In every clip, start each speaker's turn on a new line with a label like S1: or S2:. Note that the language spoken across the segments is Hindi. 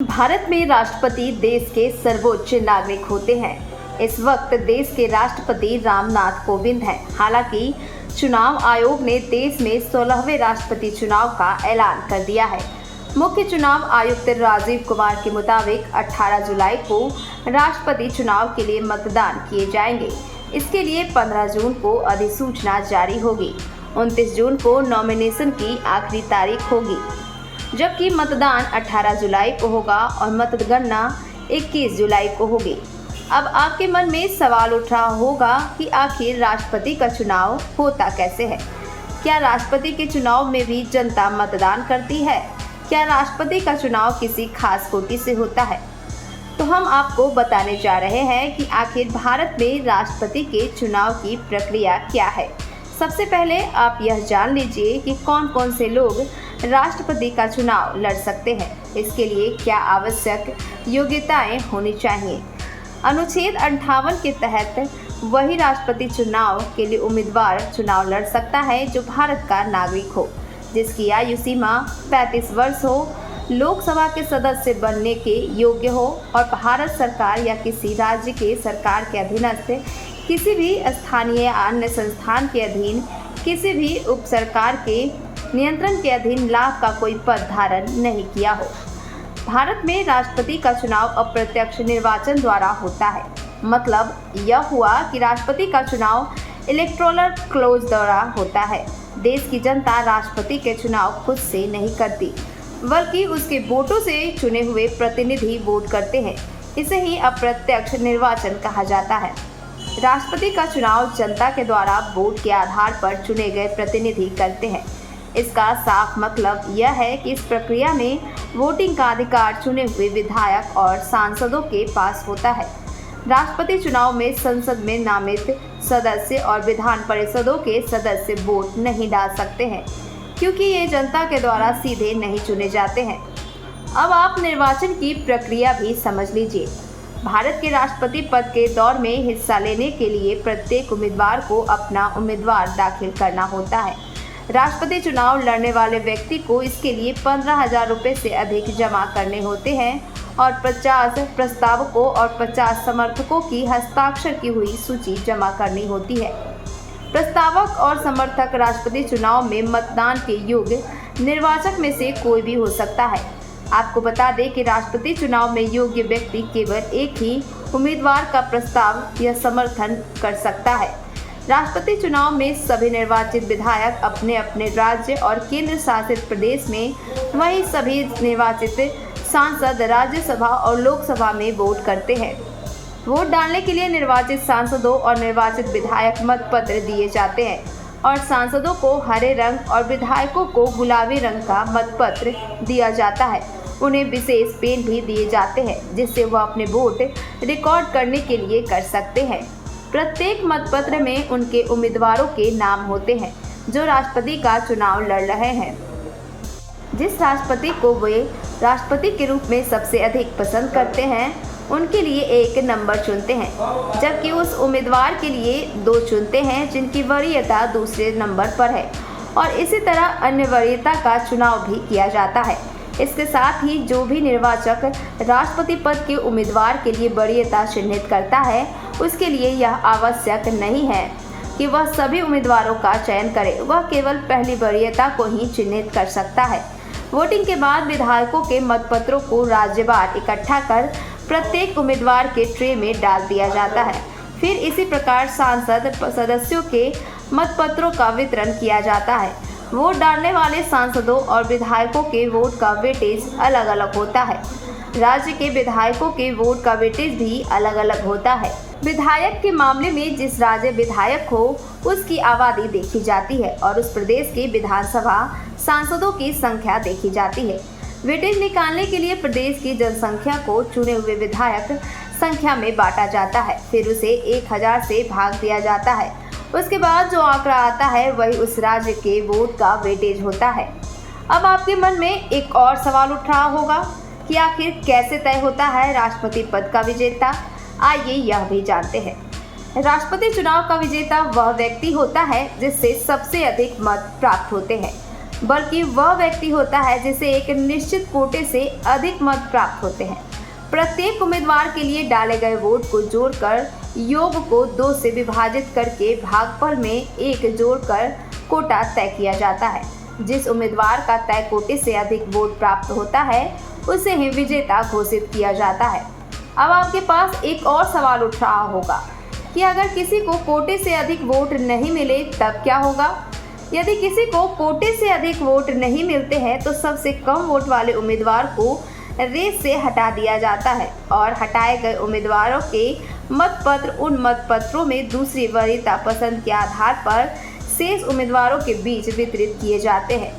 S1: भारत में राष्ट्रपति देश के सर्वोच्च नागरिक होते हैं। इस वक्त देश के राष्ट्रपति रामनाथ कोविंद हैं। हालांकि चुनाव आयोग ने देश में 16वें राष्ट्रपति चुनाव का ऐलान कर दिया है। मुख्य चुनाव आयुक्त राजीव कुमार के मुताबिक 18 जुलाई को राष्ट्रपति चुनाव के लिए मतदान किए जाएंगे। इसके लिए 15 जून को अधिसूचना जारी होगी। 29 जून को नॉमिनेशन की आखिरी तारीख होगी, जबकि मतदान 18 जुलाई को होगा और मतगणना 21 जुलाई को होगी। अब आपके मन में सवाल उठ रहा होगा कि आखिर राष्ट्रपति का चुनाव होता कैसे है? क्या राष्ट्रपति के चुनाव में भी जनता मतदान करती है? क्या राष्ट्रपति का चुनाव किसी खास कोटि से होता है? तो हम आपको बताने जा रहे हैं कि आखिर भारत में राष्ट्रपति के चुनाव की प्रक्रिया क्या है। सबसे पहले आप यह जान लीजिए कि कौन कौन से लोग राष्ट्रपति का चुनाव लड़ सकते हैं। इसके लिए क्या आवश्यक योग्यताएं होनी चाहिए। अनुच्छेद 58 के तहत वही राष्ट्रपति चुनाव के लिए उम्मीदवार चुनाव लड़ सकता है जो भारत का नागरिक हो, जिसकी आयु सीमा 35 वर्ष हो, लोकसभा के सदस्य बनने के योग्य हो और भारत सरकार या किसी राज्य के सरकार के अधीनस्थ किसी भी स्थानीय या अन्य संस्थान के अधीन किसी भी उप सरकार के नियंत्रण के अधीन लाभ का कोई पद धारण नहीं किया हो। भारत में राष्ट्रपति का चुनाव अप्रत्यक्ष निर्वाचन द्वारा होता है। मतलब यह हुआ कि राष्ट्रपति का चुनाव इलेक्टोरल क्लोज द्वारा होता है। देश की जनता राष्ट्रपति के चुनाव खुद से नहीं करती, बल्कि उसके वोटों से चुने हुए प्रतिनिधि वोट करते हैं। इसे ही अप्रत्यक्ष निर्वाचन कहा जाता है। राष्ट्रपति का चुनाव जनता के द्वारा वोट के आधार पर चुने गए प्रतिनिधि करते हैं। इसका साफ मतलब यह है कि इस प्रक्रिया में वोटिंग का अधिकार चुने हुए विधायक और सांसदों के पास होता है। राष्ट्रपति चुनाव में संसद में नामित सदस्य और विधान परिषदों के सदस्य वोट नहीं डाल सकते हैं, क्योंकि ये जनता के द्वारा सीधे नहीं चुने जाते हैं। अब आप निर्वाचन की प्रक्रिया भी समझ लीजिए। भारत के राष्ट्रपति पद के दौर में हिस्सा लेने के लिए प्रत्येक उम्मीदवार को अपना उम्मीदवार दाखिल करना होता है। राष्ट्रपति चुनाव लड़ने वाले व्यक्ति को इसके लिए 15,000 रुपये से अधिक जमा करने होते हैं और 50 प्रस्तावकों और 50 समर्थकों की हस्ताक्षर की हुई सूची जमा करनी होती है। प्रस्तावक और समर्थक राष्ट्रपति चुनाव में मतदान के योग्य निर्वाचक में से कोई भी हो सकता है। आपको बता दें कि राष्ट्रपति चुनाव में योग्य व्यक्ति केवल एक ही उम्मीदवार का प्रस्ताव या समर्थन कर सकता है। राष्ट्रपति चुनाव में सभी निर्वाचित विधायक अपने अपने राज्य और केंद्र शासित प्रदेश में, वहीं सभी निर्वाचित सांसद राज्यसभा और लोकसभा में वोट करते हैं। वोट डालने के लिए निर्वाचित सांसदों और निर्वाचित विधायक मतपत्र दिए जाते हैं और सांसदों को हरे रंग और विधायकों को गुलाबी रंग का मतपत्र दिया जाता है। उन्हें विशेष पेन भी दिए जाते हैं जिससे वह अपने वोट रिकॉर्ड करने के लिए कर सकते हैं। प्रत्येक मतपत्र में उनके उम्मीदवारों के नाम होते हैं जो राष्ट्रपति का चुनाव लड़ रहे हैं। जिस राष्ट्रपति को वे राष्ट्रपति के रूप में सबसे अधिक पसंद करते हैं उनके लिए एक नंबर चुनते हैं, जबकि उस उम्मीदवार के लिए 2 चुनते हैं जिनकी वरीयता दूसरे नंबर पर है, और इसी तरह अन्य वरीयता का चुनाव भी किया जाता है। इसके साथ ही जो भी निर्वाचक राष्ट्रपति पद के उम्मीदवार के लिए वरीयता चिन्हित करता है उसके लिए यह आवश्यक नहीं है कि वह सभी उम्मीदवारों का चयन करे, वह केवल पहली वरीयता को ही चिन्हित कर सकता है। वोटिंग के बाद विधायकों के मतपत्रों को राज्यवार इकट्ठा कर प्रत्येक उम्मीदवार के ट्रे में डाल दिया जाता है। फिर इसी प्रकार सांसद सदस्यों के मतपत्रों का वितरण किया जाता है। वोट डालने वाले सांसदों और विधायकों के वोट का वेटेज अलग अलग होता है। राज्य के विधायकों के वोट का वेटेज भी अलग अलग होता है। विधायक के मामले में जिस राज्य विधायक हो उसकी आबादी देखी जाती है और उस प्रदेश के विधानसभा सांसदों की संख्या देखी जाती है। वेटेज निकालने के लिए प्रदेश की जनसंख्या को चुने हुए विधायक संख्या में बांटा जाता है, फिर उसे 1000 से भाग दिया जाता है। उसके बाद जो आंकड़ा आता है वही उस राज्य के वोट का वेटेज होता है। अब आपके मन में एक और सवाल उठ रहा होगा कि आखिर कैसे तय होता है राष्ट्रपति पद का विजेता। आइए यह भी जानते हैं। राष्ट्रपति चुनाव का विजेता वह व्यक्ति होता है जिससे सबसे अधिक मत प्राप्त होते हैं। बल्कि वह व्यक्ति होता है जिसे एक निश्चित कोटे से अधिक मत प्राप्त होते हैं। प्रत्येक उम्मीदवार के लिए डाले गए वोट को जोड़कर योग को 2 से विभाजित करके भागफल में 1 जोड़कर कोटा तय किया जाता है। जिस उम्मीदवार का तय कोटे से अधिक वोट प्राप्त होता है उसे ही विजेता घोषित किया जाता है। अब आपके पास एक और सवाल उठ रहा होगा कि अगर किसी को कोटे से अधिक वोट नहीं मिले तब क्या होगा। यदि किसी को कोटे से अधिक वोट नहीं मिलते हैं तो सबसे कम वोट वाले उम्मीदवार को रेस से हटा दिया जाता है और हटाए गए उम्मीदवारों के मतपत्र उन मतपत्रों में दूसरी वरीयता पसंद के आधार पर शेष उम्मीदवारों के बीच वितरित किए जाते हैं।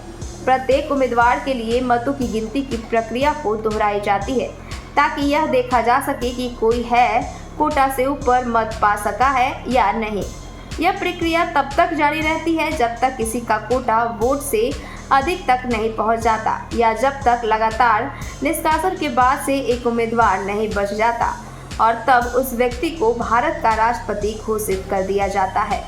S1: प्रत्येक उम्मीदवार के लिए मतों की गिनती की प्रक्रिया को दोहराई जाती है ताकि यह देखा जा सके कि कोई है कोटा से ऊपर मत पा सका है या नहीं। यह प्रक्रिया तब तक जारी रहती है जब तक किसी का कोटा वोट से अधिक तक नहीं पहुंच जाता या जब तक लगातार निष्कासन के बाद से एक उम्मीदवार नहीं बच जाता और तब उस व्यक्ति को भारत का राष्ट्रपति घोषित कर दिया जाता है।